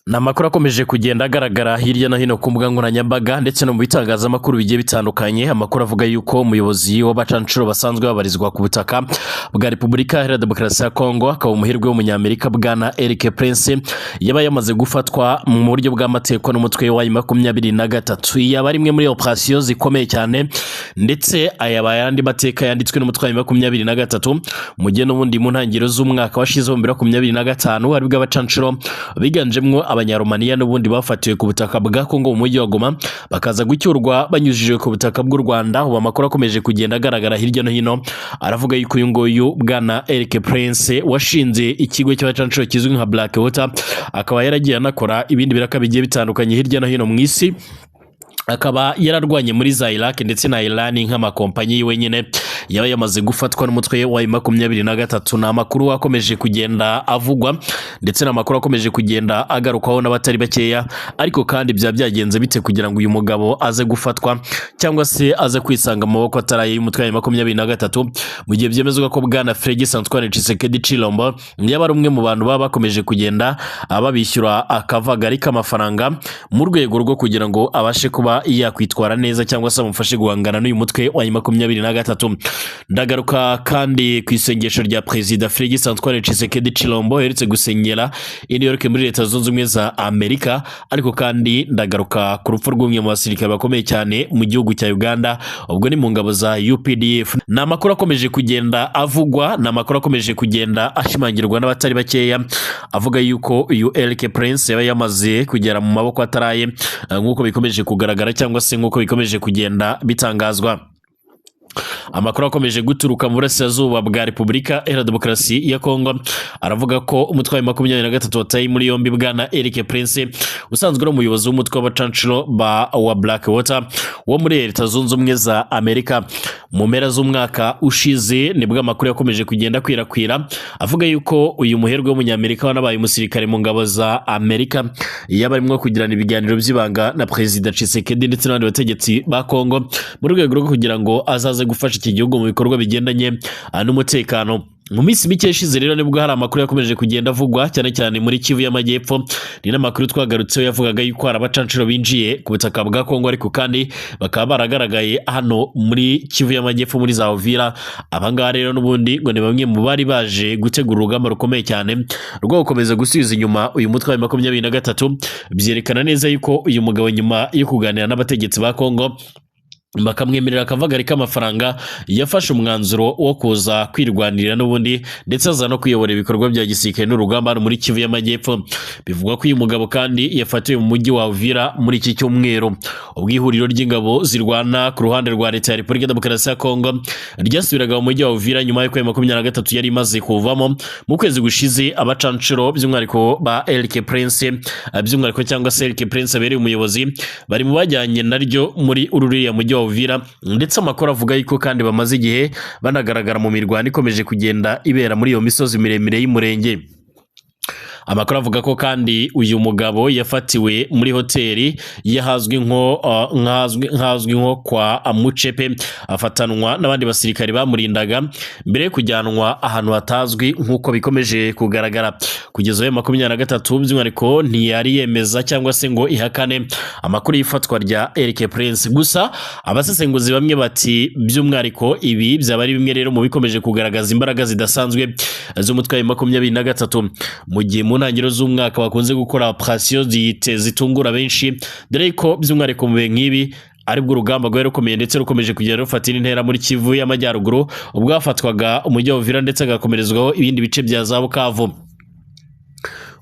Namakuru akomeje kugenda agaragara hirya no hino ku mbuga nkoranyambaga ndetse no mu bitangazamakuru bigiye bitandukanye. Amakuru avuga yuko umuyobozi w'abacancuro basanzwe babarizwa ku butaka bwa Repubulika Iharanira Demokarasi ya Kongo akaba umuherwe w'umunyamerika bwana Eric Prince yaba yamaze gufatwa mu buryo bw'amategeko n'umutwe wa 23. Yaba ari imwe muri operation zikomeye cyane ndetse ayaba yandi mateka yanditswe n'umutwe wa 23 mu gihe n'ubundi mu ntangiriro z'umwaka washize 2025 ari bw'abacancuro biganjemwo Abanyaromania n'ubundi bafatiwe ku butaka bwa Kongo mu mujyi wa Goma bakaza gucyurwa banyujijwe ku butaka bw'u Rwanda. Ubu amakuru akomeje kugenda agaragara hirya no hino aravuga yuko uyu nguyu bwana Eric Prince washinze ikigo cy'abacancuro kizwi nka Blackwater akaba yaragiye anakora ibindi biraka bigiye bitandukanye hirya no hino mu isi. Akaba yararwanye muri za Iraq ndetse na Iran nk'amakompanyi wenyine yaba yamaze gufatwa n'umutwe wa 23. Na makuru akomeje kugenda avugwa ndetse na makuru akomeje kugenda agarukaho n'abatari bakeya, ariko kandi byagenze bite kugira ngo uyu mugabo aze gufatwa cyangwa se aze kwisanga mu maboko ataraye y'umutwe wa 23 mu gihe byemezwa ko bwana Félix Antoine Tshisekedi Tshilombo yaba ari umwe mu bantu baba bakomeje kugenda ababishyura akavagari k'amafaranga mu rwego rwo kugira ngo abashe kuba yakwitwara neza cyangwa se amufashe guhangana n'uyu mutwe wa 23. Ndagaruka kandi ku isengesho rya Perezida Félix Antoine Tshisekedi Tshilombo herutse gusengera i New York muri Leta Zunze Ubumwe za Amerika, ariko kandi ndagaruka ku rupfu rw'umwe mu basirikare bakomeye cyane mu gihugu cya Uganda ubwo ni mu ngabo za UPDF. Na makuru akomeje kugenda avugwa, na makuru akomeje kugenda ashimangirwa n'abatari bakeya avuga yuko uyu Eric Prince yaba yamaze kugera mu maboko ataraye nk'uko bikomeje kugaragara cyangwa se nk'uko bikomeje kugenda bitangazwa. Amakuru akomeje guturuka mu burasirazuba bwa Repubulika Iharanira Demokarasi ya Kongo aravuga ko umutwe wa 23 wataye muri yombi bwana Eric Prince usanzwe ari umuyobozi w'umutwe w'abacancuro wa Blackwater wo muri Leta Zunze Ubumwe za Amerika. Mu mpera z'umwaka ushize nibwo amakuru yakomeje kugenda kwirakwira avuga yuko uyu muherwe w'umunyamerika wanabaye umusirikare mu ngabo za Amerika yaba arimo kugirana ibiganiro by'ibanga na Perezida Tshisekedi ndetse n'abandi bategetsi ba Kongo mu rwego rwo kugira ngo azaze gufasha iki gihugu mu bikorwa bigendanye n'umutekano. Mu minsi mike ishize rero nibwo hari amakuru yakomeje kugenda avugwa cyane cyane muri Kivu y'Amajyepfo. Ni n'amakuru twagarutseho yavugaga yuko hari abacancuro binjiye ku butaka bwa Kongo, ariko kandi bakaba baragaragaye hano muri Kivu y'Amajyepfo muri za Uvira. Abangaba rero n'ubundi ngo ni bamwe mu bari baje gutegura urugamba rukomeye cyane rwo gukomeza gusubiza inyuma uyu mutwe wa 23. Byerekana neza yuko uyu mugabo nyuma yo kuganira n'abategetsi ba Kongo bakamwemerera akavagari k'amafaranga yafashe umwanzuro wo kuza kwirwanirira n'ubundi ndetse aza no kuyobora ibikorwa bya gisirikare n'urugamba muri Kivu y'Amajyepfo. Bivugwa ko uyu mugabo kandi yafatiwe mu mujyi wa Uvira muri iki cyumweru. Ubwihuriro ry'ingabo zirwana ku ruhande rwa Leta ya Repubulika ya Demokarasi ya Kongo ryasubiraga mu mujyi wa Uvira nyuma y'uko 23 yari imaze kuvamo mu kwezi gushize. Abacancuro by'umwihariko ba Eric Prince by'umwihariko cyangwa se Eric Prince abereye umuyobozi bari mu bajyanye naryo muri ururiya mujyi Uvira, ndetse amakuru avuga yuko kandi bamaze igihe banagaragara mu mirwano ikomeje kugenda ibera muri iyo misozi miremire y'umurenge. Amakuru avuga ko kandi uyu mugabo yafatiwe muri hoteli yahazwi nko kwa Mucepe afatanwa n'abandi basirikare bamurindaga mbere yo kujyanwa ahantu hatazwi nk'uko bikomeje kugaragara. Kugeza uyu 23 by'umwihariko ntiyari yemeza cyangwa se ngo ihakane amakuru y'ifatwa rya Eric Prince. Gusa abasesenguzi bamwe bati by'umwihariko ibi byaba ari bimwe rero mu bikomeje kugaragaza imbaraga zidasanzwe z'umutwe wa 23 mu gihe mu ntangiriro z'umwaka bakunze gukora operation zitungura benshi, dore ko by'umwihariko mu bihe nk'ibi aribwo urugamba rwari rukomeye ndetse rukomeje kugera rufatira intera muri Kivu y'Amajyaruguru ubwo hafatwaga umujyi wa Uvira ndetse agakomerezwaho ibindi bice bya za Bukavu.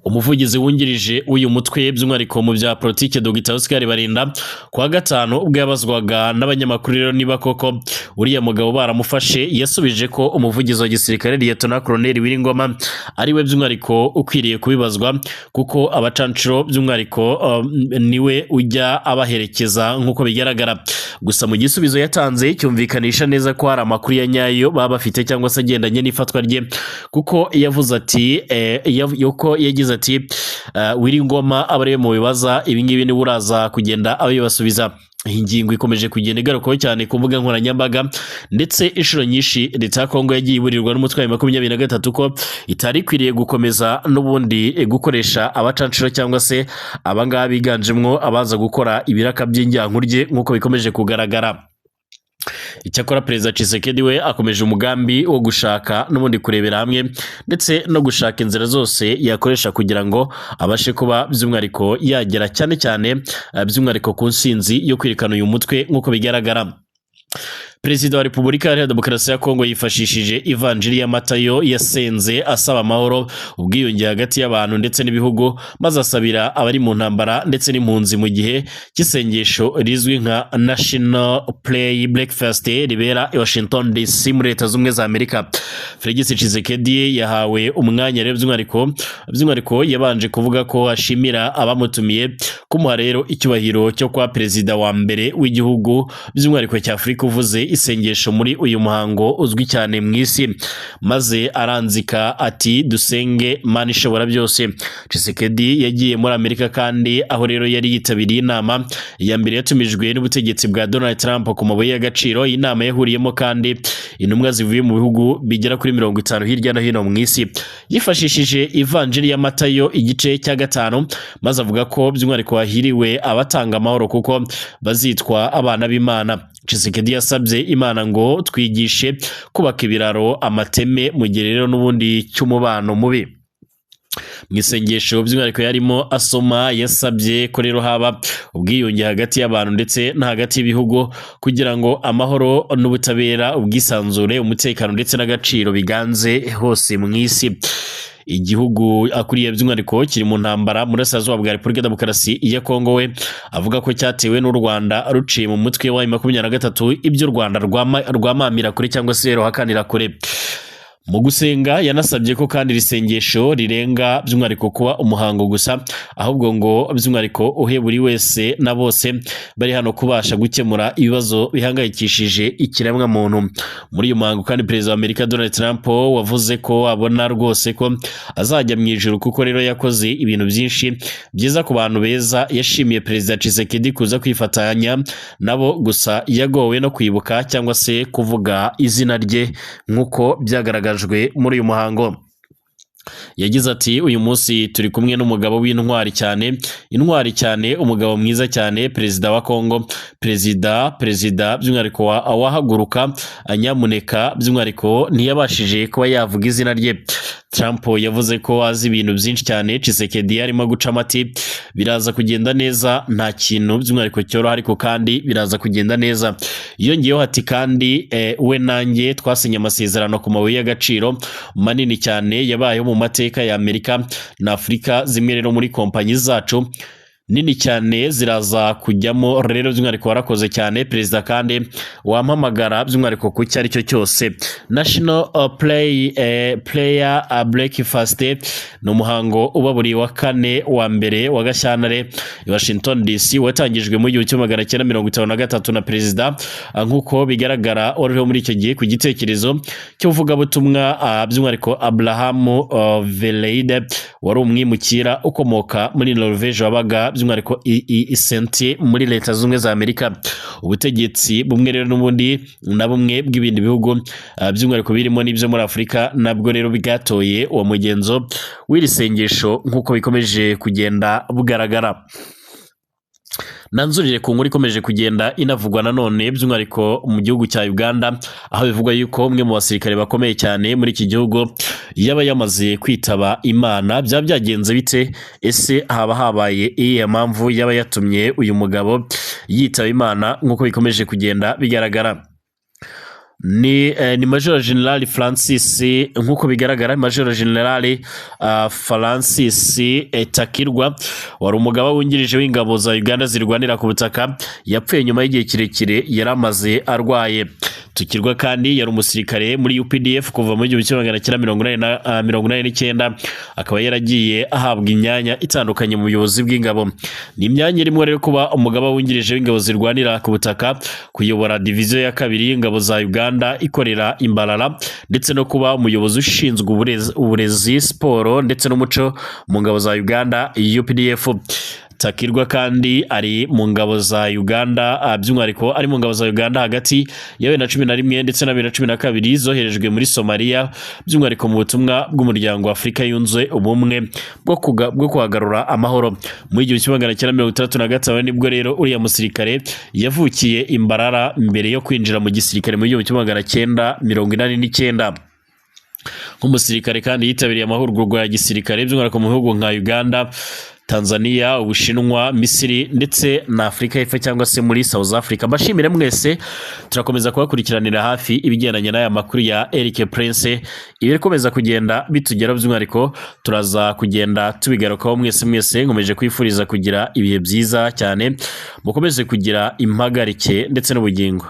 Umuvugizi wungirije uyu mutwe by'umwihariko mu bya politike Dr Oscar Barinda kwa gatanu ubwo yabazwaga n'abanyamakuru rero niba koko uriya mugabo baramufashe, yasubije ko umuvugizi wa gisirikare Lieutenant Colonel Wiringoma ariwe by'umwihariko ukwiriye kubibazwa kuko abacancuro by'umwihariko niwe ujya abaherekeza nk'uko bigaragara. Gusa mu gisubizo yatanze cyumvikanisha neza ko hari amakuru ya nyayo baba bafite cyangwa se agendanye n'ifatwa rye, kuko yavuze ati yuko yagize ati Wiringoma abari mu bibaza ibi ngibi ni uraza kugenda abibasubiza. iyi ngingo ikomeje kugenda igarukaho cyane ku mbuga nkoranyambaga ndetse inshuro nyinshi leta ya Kongo yagiye iburirwa n'umutwe wa 23 ko itari ikwiriye gukomeza n'ubundi gukoresha abacancuro cyangwa se abangaba biganjemwo abaza gukora ibiraka by'injyankurye nk'uko bikomeje kugaragara. Icyakora Perezida Tshisekedi we akomeje umugambi wo gushaka n'ubundi kurebera hamwe ndetse no gushaka inzira zose yakoresha kugira ngo abashe kuba by'umwihariko yagera cyane cyane by'umwihariko ku nsinzi yo kwirikana uyu mutwe nk'uko bigaragara. Perezida wa Repubulika Iharanira Demokarasi ya Kongo yifashishije ivanjiri ya Matayo yasenze asaba amahoro, ubwiyunge hagati y'abantu ndetse n'ibihugu, maze asabira abari mu ntambara ndetse n'impunzi mu gihe cy'isengesho rizwi nka National Prayer Breakfast ribera i Washington DC muri Leta Zunze Ubumwe za Amerika. Felix Tshisekedi yahawe umwanya rero by'umwihariko yabanje kuvuga ko ashimira abamutumiye kumuha rero icyubahiro cyo kwa perezida wa mbere w'igihugu by'umwihariko cya Afurika uvuze isengesho muri uyu muhango uzwi cyane mu isi, maze aranzika ati dusenge Mana ishobora byose. Tshisekedi yagiye muri Amerika kandi aho rero yari yitabiriye inama ya mbere yatumijwe n'ubutegetsi bwa Donald Trump ku mabuye y'agaciro. Iyi nama yahuriyemo kandi intumwa zivuye mu bihugu bigera kuri 50 hirya no hino mu isi. Yifashishije ivanjiri ya Matayo igice cya 5 maze avuga ko by'umwihariko hahiriwe abatanga amahoro kuko bazitwa abana b'Imana. Tshisekedi yasabye Imana ngo twigishe kubaka ibiraro, amateme mu gihe rero n'ubundi cy'umubano mubi. Mu isengesho by'umwihariko yarimo asoma yasabye ko rero haba ubwiyunge hagati y'abantu ndetse no hagati y'ibihugu kugira ngo amahoro n'ubutabera, ubwisanzure, umutekano ndetse n'agaciro biganze hose mu isi. Igihugu akuriye by'umwihariko kiri mu ntambara muri Burasirazuba bwa Repubulika ya Demokarasi ya Kongo we avuga ko cyatewe n'u Rwanda ruciye mu mutwe wa 23 ibyo Rwanda rwamamira kure cyangwa se ruhakanira kure. Mu gusenga yanasabye ko kandi risengesho rirenga by'umwihariko kuba umuhango gusa, ahubwo ngo by'umwihariko uhe buri wese na bose bari hano kubasha gukemura ibibazo bihangayikishije ikiremwa muntu. Muri uyu muhango kandi Perezida wa Amerika Donald Trump wavuze ko abona rwose ko azajya mu ijuru kuko rero yakoze ibintu byinshi byiza ku bantu beza. Yashimiye Perezida Tshisekedi kuza kwifatanya nabo, gusa yagowe no kwibuka cyangwa se kuvuga izina rye nk'uko byagaragara muri uyu muhango. Yagize ati uyu munsi turi kumwe n'umugabo w'intwari cyane, umugabo mwiza cyane, perezida wa Kongo, perezida by'umwihariko wahaguruka, nyamuneka by'umwihariko ntiyabashije kuba yavuga izina rye. Trump yavuze ko azi ibintu byinshi cyane. Tshisekedi arimo guca amati, biraza kugenda neza, nta kintu by'umwihariko cyoroha ariko kandi biraza kugenda neza. Yongeyeho ati kandi we nanjye twasinye amasezerano ku mabuye y'agaciro manini cyane yabayeho mu mateka ya Amerika na Afurika, zimwe rero muri kompanyi zacu nini cyane ziraza kujyamo rero by'umwihariko warakoze cyane perezida kandi wampamagara by'umwihariko ku cyari cyo cyose. National Prayer Breakfast ni umuhango uba buri wa kane wa mbere wa Gashyantare i Washington DC watangijwe mu 1953 na perezida nk'uko bigaragara wariho muri icyo gihe ku gitekerezo cy'uvugabutumwa by'umwihariko Abraham Vereide wari umwimukira ukomoka muri Norvège wabaga by'umwihariko isenti muri Leta Zunze Ubumwe za Amerika. Ubutegetsi bumwe rero n'ubundi na bumwe bw'ibindi bihugu by'umwihariko birimo n'ibyo muri Afurika nabwo rero bigatoye uwo mugenzo w'iri sengesho nk'uko bikomeje kugenda bugaragara. Nanzurire ku nkuru ikomeje kugenda inavugwa nanone by'umwihariko mu gihugu cya Uganda, aho bivugwa yuko umwe mu basirikare bakomeye cyane muri iki gihugu yaba yamaze kwitaba Imana. Byagenze bite? Ese haba habaye iyi mpamvu yaba yatumye uyu mugabo yitaba Imana nk'uko bikomeje kugenda bigaragara? Ni Major General Francis nk'uko bigaragara. Major General Francis Takirwa wari umugaba wungirije w'ingabo za Uganda zirwanira ku butaka, yapfuye nyuma y'igihe kirekire yaramaze arwaye. Tukirwa kandi yari umusirikare muri UPDF kuva mu 1989, akaba yaragiye ahabwa imyanya itandukanye mu buyobozi bw'ingabo. Ni imyanya irimo rero kuba umugaba wungirije w'ingabo zirwanira ku butaka, kuyobora diviziyo ya 2 y'ingabo za Uganda ikorera Imbalala, ndetse no kuba umuyobozi ushinzwe uburezi, siporo ndetse n'umuco mu ngabo za Uganda UPDF. Takirwa kandi ari mu ngabo za Uganda, by'umwihariko ari mu ngabo za Uganda hagati ya 2011 ndetse na 2012 zoherejwe muri Somalia, by'umwihariko mu butumwa bw'umuryango wa Afurika yunze ubumwe bwo kuhagarura amahoro. Mu 1965 nibwo rero uriya musirikare yavukiye Imbarara mbere yo kwinjira mu gisirikare mu 1989. Nk'umusirikare kandi yitabiriye amahugurwa ya gisirikare by'umwihariko mu bihugu nka Uganda, Tanzania, Ubushinwa, Misiri ndetse na Afurika y'Epfo cyangwa se muri South Africa. Mbashimire mwese, turakomeza kubakurikiranira hafi ibigendanye n'aya makuru ya Eric Prince. Ibikomeza kugenda bitugeraho, by'umwihariko turaza kugenda tubigarukaho. Mwese nkomeje kwifuriza kugira ibihe byiza cyane, mukomeze kugira impagarike ndetse n'ubugingo.